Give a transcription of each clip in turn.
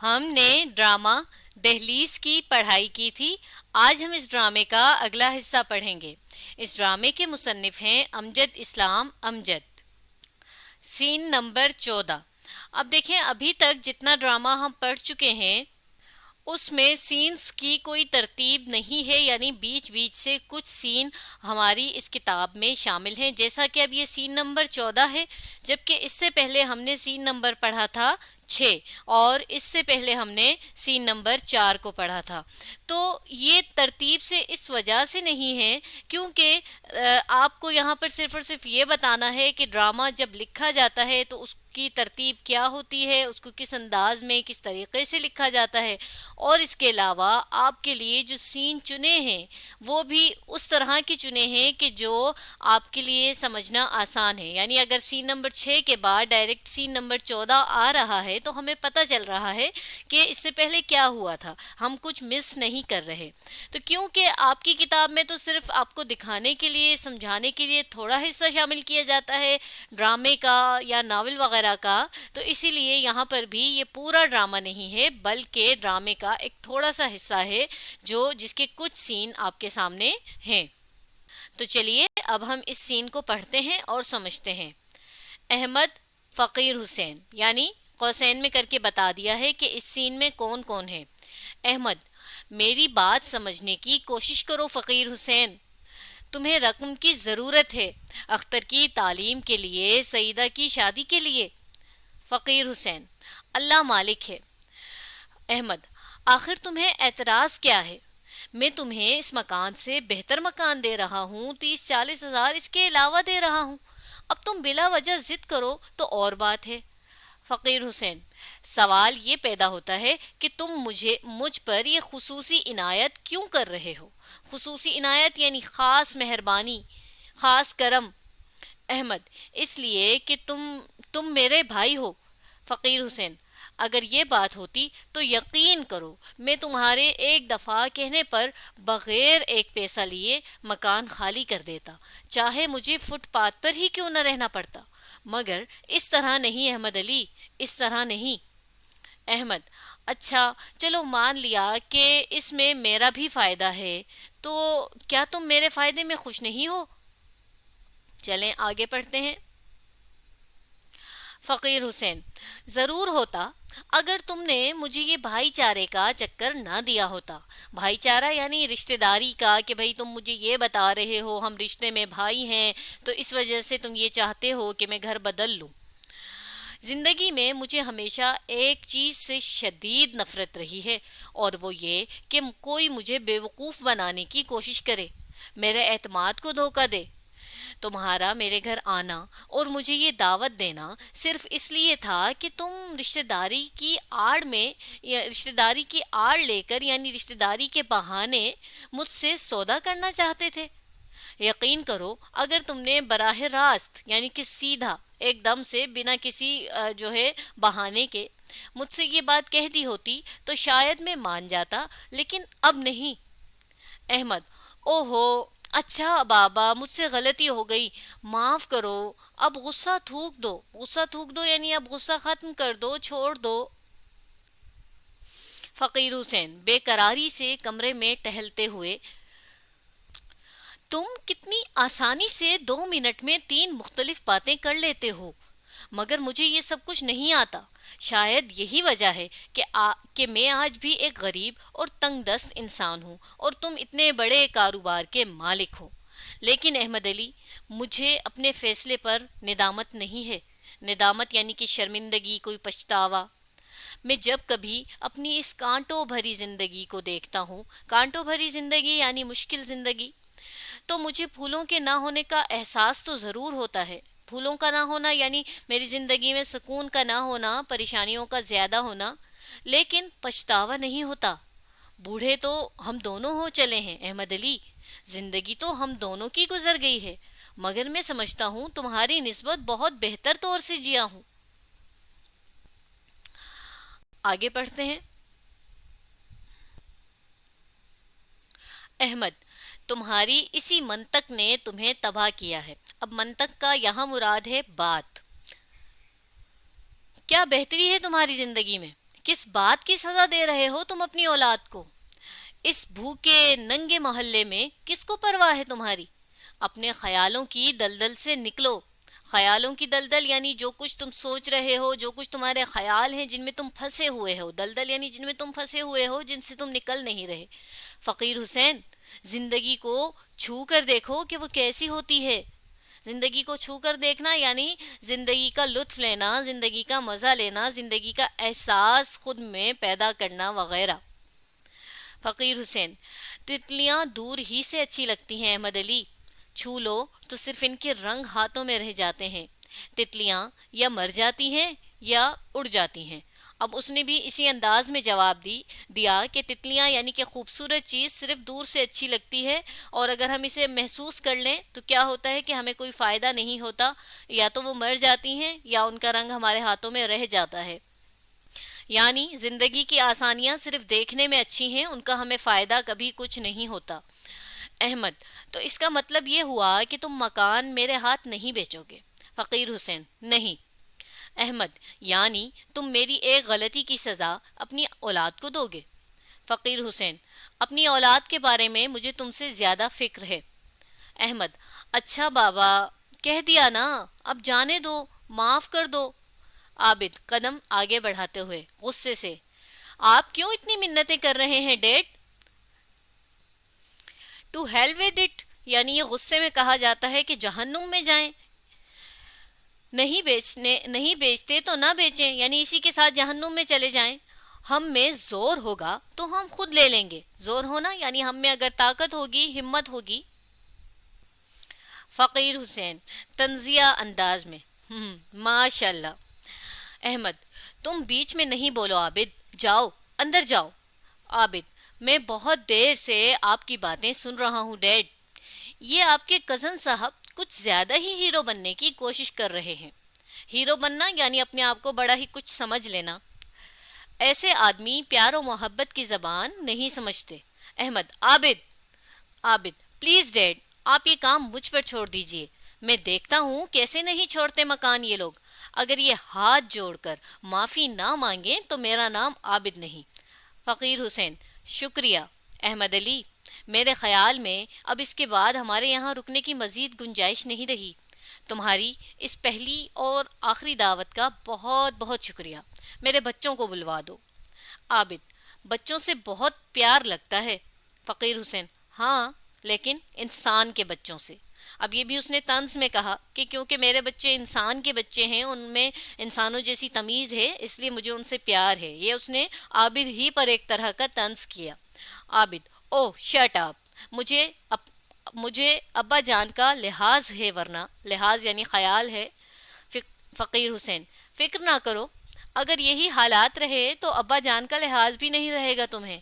ہم نے ڈرامہ دہلیز کی پڑھائی کی تھی۔ آج ہم اس ڈرامے کا اگلا حصہ پڑھیں گے۔ اس ڈرامے کے مصنف ہیں امجد اسلام امجد۔ سین نمبر 14۔ اب دیکھیں، ابھی تک جتنا ڈرامہ ہم پڑھ چکے ہیں اس میں سینز کی کوئی ترتیب نہیں ہے، یعنی بیچ بیچ سے کچھ سین ہماری اس کتاب میں شامل ہیں، جیسا کہ اب یہ سین نمبر 14 ہے، جبکہ اس سے پہلے ہم نے سین نمبر پڑھا تھا 6، اور اس سے پہلے ہم نے سین نمبر 4 کو پڑھا تھا۔ تو یہ ترتیب سے اس وجہ سے نہیں ہے کیونکہ آپ کو یہاں پر صرف اور صرف یہ بتانا ہے کہ ڈرامہ جب لکھا جاتا ہے تو اس کی ترتیب کیا ہوتی ہے، اس کو کس انداز میں کس طریقے سے لکھا جاتا ہے، اور اس کے علاوہ آپ کے لیے جو سین چنے ہیں وہ بھی اس طرح کے چنے ہیں کہ جو آپ کے لیے سمجھنا آسان ہے۔ یعنی اگر سین نمبر 6 کے بعد ڈائریکٹ سین نمبر 14 آ رہا ہے تو ہمیں پتہ چل رہا ہے کہ اس سے پہلے کیا ہوا تھا، ہم کچھ مس نہیں کر رہے۔ تو کیونکہ آپ کی کتاب میں تو صرف آپ کو دکھانے کے لیے، سمجھانے کے لیے تھوڑا حصہ شامل کیا جاتا ہے ڈرامے کا یا ناول وغیرہ کا، تو اسی لیے یہاں پر بھی یہ پورا ڈرامہ نہیں ہے بلکہ ڈرامے کا ایک تھوڑا سا حصہ ہے جس کے کچھ سین آپ کے سامنے ہیں۔ تو چلیے اب ہم اس سین کو پڑھتے ہیں اور سمجھتے ہیں۔ احمد فقیر حسین، یعنی قوسین میں کر کے بتا دیا ہے کہ اس سین میں کون کون ہے۔ احمد: میری بات سمجھنے کی کوشش کرو فقیر حسین، تمہیں رقم کی ضرورت ہے، اختر کی تعلیم کے لیے، سعیدہ کی شادی کے لیے۔ فقیر حسین: اللہ مالک ہے۔ احمد: آخر تمہیں اعتراض کیا ہے؟ میں تمہیں اس مکان سے بہتر مکان دے رہا ہوں، 30-40 ہزار اس کے علاوہ دے رہا ہوں، اب تم بلا وجہ ضد کرو تو اور بات ہے۔ فقیر حسین: سوال یہ پیدا ہوتا ہے کہ تم مجھ پر یہ خصوصی عنایت کیوں کر رہے ہو؟ خصوصی عنایت یعنی خاص مہربانی، خاص کرم۔ احمد: اس لیے کہ تم میرے بھائی ہو۔ فقیر حسین: اگر یہ بات ہوتی تو یقین کرو میں تمہارے ایک دفعہ کہنے پر بغیر ایک پیسہ لیے مکان خالی کر دیتا، چاہے مجھے فٹ پاتھ پر ہی کیوں نہ رہنا پڑتا، مگر اس طرح نہیں احمد علی، اس طرح نہیں۔ احمد: اچھا چلو مان لیا کہ اس میں میرا بھی فائدہ ہے، تو کیا تم میرے فائدے میں خوش نہیں ہو؟ چلیں آگے پڑھتے ہیں۔ فقیر حسین: ضرور ہوتا اگر تم نے مجھے یہ بھائی چارے کا چکر نہ دیا ہوتا۔ بھائی چارہ یعنی رشتہ داری کا، کہ بھئی تم مجھے یہ بتا رہے ہو ہم رشتے میں بھائی ہیں تو اس وجہ سے تم یہ چاہتے ہو کہ میں گھر بدل لوں۔ زندگی میں مجھے ہمیشہ ایک چیز سے شدید نفرت رہی ہے، اور وہ یہ کہ کوئی مجھے بیوقوف بنانے کی کوشش کرے، میرے اعتماد کو دھوکہ دے۔ تمہارا میرے گھر آنا اور مجھے یہ دعوت دینا صرف اس لیے تھا کہ تم رشتہ داری کی آڑ میں، یا رشتہ داری کی آڑ لے کر، یعنی رشتہ داری کے بہانے مجھ سے سودا کرنا چاہتے تھے۔ یقین کرو اگر تم نے براہ راست یعنی کہ سیدھا ایک دم سے بنا کسی جو ہے بہانے کے مجھ سے یہ بات کہہ دی ہوتی تو شاید میں مان جاتا، لیکن اب نہیں۔ احمد: اوہو، اچھا بابا مجھ سے غلطی ہو گئی، معاف کرو، اب غصہ تھوک دو، غصہ تھوک دو یعنی اب غصہ ختم کر دو، چھوڑ دو۔ فقیر حسین بے قراری سے کمرے میں ٹہلتے ہوئے: تم کتنی آسانی سے 2 منٹ میں 3 مختلف باتیں کر لیتے ہو، مگر مجھے یہ سب کچھ نہیں آتا۔ شاید یہی وجہ ہے کہ میں آج بھی ایک غریب اور تنگ دست انسان ہوں اور تم اتنے بڑے کاروبار کے مالک ہو۔ لیکن احمد علی، مجھے اپنے فیصلے پر ندامت نہیں ہے۔ ندامت یعنی کہ شرمندگی، کوئی پچھتاوا۔ میں جب کبھی اپنی اس کانٹوں بھری زندگی کو دیکھتا ہوں، کانٹوں بھری زندگی یعنی مشکل زندگی، تو مجھے پھولوں کے نہ ہونے کا احساس تو ضرور ہوتا ہے۔ پھولوں کا نہ ہونا یعنی میری زندگی میں سکون کا نہ ہونا، پریشانیوں کا زیادہ ہونا، لیکن پچھتاوا نہیں ہوتا۔ بوڑھے تو ہم دونوں ہو چلے ہیں احمد علی، زندگی تو ہم دونوں کی گزر گئی ہے، مگر میں سمجھتا ہوں تمہاری نسبت بہت بہتر طور سے جیا ہوں۔ آگے پڑھتے ہیں۔ احمد: تمہاری اسی منطق نے تمہیں تباہ کیا ہے۔ اب منطق کا یہاں مراد ہے بات۔ کیا بہتری ہے تمہاری زندگی میں؟ کس بات کی سزا دے رہے ہو تم اپنی اولاد کو؟ اس بھوکے ننگے محلے میں کس کو پرواہ ہے تمہاری؟ اپنے خیالوں کی دلدل سے نکلو۔ خیالوں کی دلدل یعنی جو کچھ تم سوچ رہے ہو، جو کچھ تمہارے خیال ہیں جن میں تم پھنسے ہوئے ہو، دلدل یعنی جن میں تم پھنسے ہوئے ہو، جن سے تم نکل نہیں رہے۔ فقیر حسین، زندگی کو چھو کر دیکھو کہ وہ کیسی ہوتی ہے۔ زندگی کو چھو کر دیکھنا یعنی زندگی کا لطف لینا، زندگی کا مزہ لینا، زندگی کا احساس خود میں پیدا کرنا وغیرہ۔ فقیر حسین، تتلیاں دور ہی سے اچھی لگتی ہیں احمد علی، چھو لو تو صرف ان کے رنگ ہاتھوں میں رہ جاتے ہیں۔ تتلیاں یا مر جاتی ہیں یا اڑ جاتی ہیں۔ اب اس نے بھی اسی انداز میں جواب دیا کہ تتلیاں یعنی کہ خوبصورت چیز صرف دور سے اچھی لگتی ہے، اور اگر ہم اسے محسوس کر لیں تو کیا ہوتا ہے کہ ہمیں کوئی فائدہ نہیں ہوتا، یا تو وہ مر جاتی ہیں یا ان کا رنگ ہمارے ہاتھوں میں رہ جاتا ہے۔ یعنی زندگی کی آسانیاں صرف دیکھنے میں اچھی ہیں، ان کا ہمیں فائدہ کبھی کچھ نہیں ہوتا۔ احمد، تو اس کا مطلب یہ ہوا کہ تم مکان میرے ہاتھ نہیں بیچو گے؟ فقیر حسین، نہیں۔ احمد، یعنی تم میری ایک غلطی کی سزا اپنی اولاد کو دو گے؟ فقیر حسین، اپنی اولاد کے بارے میں مجھے تم سے زیادہ فکر ہے۔ احمد، اچھا بابا، کہہ دیا نا، اب جانے دو، معاف کر دو۔ عابد قدم آگے بڑھاتے ہوئے غصے سے، آپ کیوں اتنی منتیں کر رہے ہیں dad? To hell with it, یعنی یہ غصے میں کہا جاتا ہے کہ جہنم میں جائیں۔ نہیں بیچتے تو نہ بیچیں، یعنی اسی کے ساتھ جہنم میں چلے جائیں۔ ہم میں زور ہوگا تو ہم خود لے لیں گے۔ زور ہونا یعنی ہم میں اگر طاقت ہوگی، ہمت ہوگی۔ فقیر حسین طنزیہ انداز میں، ماشاء اللہ۔ احمد، تم بیچ میں نہیں بولو عابد، جاؤ اندر جاؤ۔ عابد، میں بہت دیر سے آپ کی باتیں سن رہا ہوں ڈیڈ، یہ آپ کے کزن صاحب کچھ زیادہ ہی ہیرو بننے کی کوشش کر رہے ہیں۔ ہیرو بننا یعنی اپنے آپ کو بڑا ہی کچھ سمجھ لینا۔ ایسے آدمی پیار و محبت کی زبان نہیں سمجھتے۔ احمد، عابد پلیز ڈیڈ، آپ یہ کام مجھ پر چھوڑ دیجئے، میں دیکھتا ہوں کیسے نہیں چھوڑتے مکان یہ لوگ۔ اگر یہ ہاتھ جوڑ کر معافی نہ مانگیں تو میرا نام عابد نہیں۔ فقیر حسین، شکریہ احمد علی، میرے خیال میں اب اس کے بعد ہمارے یہاں رکنے کی مزید گنجائش نہیں رہی۔ تمہاری اس پہلی اور آخری دعوت کا بہت بہت شکریہ۔ میرے بچوں کو بلوا دو۔ عابد، بچوں سے بہت پیار لگتا ہے۔ فقیر حسین، ہاں لیکن انسان کے بچوں سے۔ اب یہ بھی اس نے طنز میں کہا کہ کیونکہ میرے بچے انسان کے بچے ہیں، ان میں انسانوں جیسی تمیز ہے، اس لیے مجھے ان سے پیار ہے۔ یہ اس نے عابد ہی پر ایک طرح کا طنز کیا۔ عابد، او شٹ اپ، مجھے ابا جان کا لحاظ ہے، ورنہ لحاظ یعنی خیال ہے۔ فقیر حسین، فکر نہ کرو، اگر یہی حالات رہے تو ابا جان کا لحاظ بھی نہیں رہے گا تمہیں۔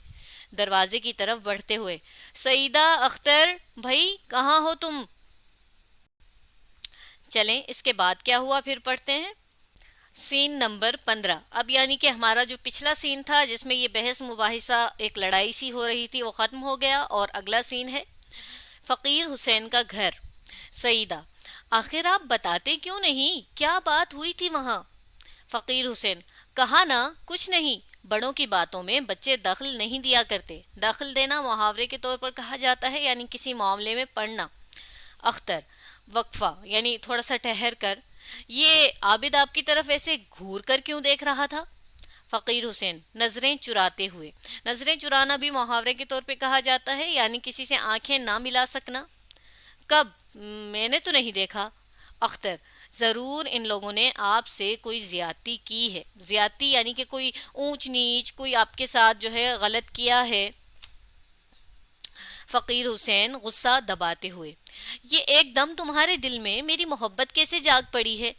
دروازے کی طرف بڑھتے ہوئے، سعیدہ اختر بھائی کہاں ہو تم؟ چلیں اس کے بعد کیا ہوا پھر پڑھتے ہیں۔ سین نمبر 15۔ اب یعنی کہ ہمارا جو پچھلا سین تھا جس میں یہ بحث مباحثہ ایک لڑائی سی ہو رہی تھی وہ ختم ہو گیا، اور اگلا سین ہے فقیر حسین کا گھر۔ سعیدہ، آخر آپ بتاتے کیوں نہیں، کیا بات ہوئی تھی وہاں؟ فقیر حسین، کہا نا کچھ نہیں، بڑوں کی باتوں میں بچے دخل نہیں دیا کرتے۔ دخل دینا محاورے کے طور پر کہا جاتا ہے، یعنی کسی معاملے میں پڑھنا۔ اختر، وقفہ یعنی تھوڑا سا ٹھہر کر، یہ عابد آپ کی طرف ایسے گھور کر کیوں دیکھ رہا تھا؟ فقیر حسین، نظریں چراتے ہوئے۔ نظریں چرانا بھی محاورے کے طور پہ کہا جاتا ہے، یعنی کسی سے آنکھیں نہ ملا سکنا۔ کب؟ میں نے تو نہیں دیکھا۔ اختر، ضرور ان لوگوں نے آپ سے کوئی زیادتی کی ہے۔ زیادتی یعنی کہ کوئی اونچ نیچ، کوئی آپ کے ساتھ جو ہے غلط کیا ہے۔ فقیر حسین غصہ دباتے ہوئے، یہ ایک دم تمہارے دل میں میری محبت کیسے جاگ پڑی ہے؟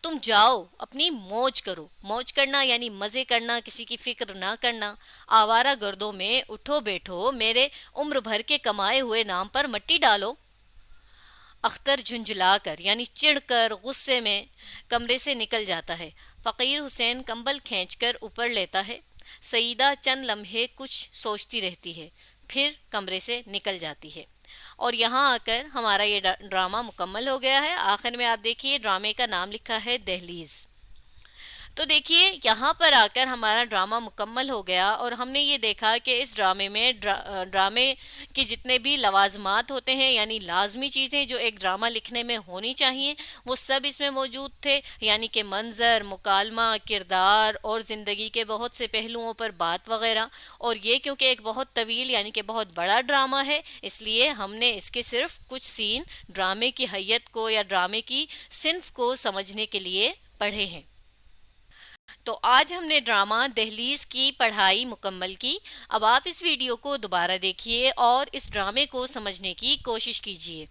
تم جاؤ اپنی موج کرو۔ موج کرنا یعنی مزے کرنا، کسی کی فکر نہ کرنا۔ آوارہ گردوں میں اٹھو بیٹھو، میرے عمر بھر کے کمائے ہوئے نام پر مٹی ڈالو۔ اختر جھنجھلا کر یعنی چڑھ کر غصے میں کمرے سے نکل جاتا ہے۔ فقیر حسین کمبل کھینچ کر اوپر لیتا ہے۔ سعیدہ چند لمحے کچھ سوچتی رہتی ہے، پھر کمرے سے نکل جاتی ہے۔ اور یہاں آ کر ہمارا یہ ڈرامہ مکمل ہو گیا ہے۔ آخر میں آپ دیکھیے ڈرامے کا نام لکھا ہے دہلیز۔ تو دیکھیے یہاں پر آ کر ہمارا ڈرامہ مکمل ہو گیا، اور ہم نے یہ دیکھا کہ اس ڈرامے میں ڈرامے کے جتنے بھی لوازمات ہوتے ہیں، یعنی لازمی چیزیں جو ایک ڈرامہ لکھنے میں ہونی چاہیے، وہ سب اس میں موجود تھے، یعنی کہ منظر، مکالمہ، کردار اور زندگی کے بہت سے پہلوؤں پر بات وغیرہ۔ اور یہ کیونکہ ایک بہت طویل یعنی کہ بہت بڑا ڈرامہ ہے، اس لیے ہم نے اس کے صرف کچھ سین ڈرامے کی حیت کو یا ڈرامے کی صنف کو سمجھنے کے لیے پڑھے ہیں۔ تو آج ہم نے ڈرامہ دہلیز کی پڑھائی مکمل کی۔ اب آپ اس ویڈیو کو دوبارہ دیکھیے اور اس ڈرامے کو سمجھنے کی کوشش کیجیے۔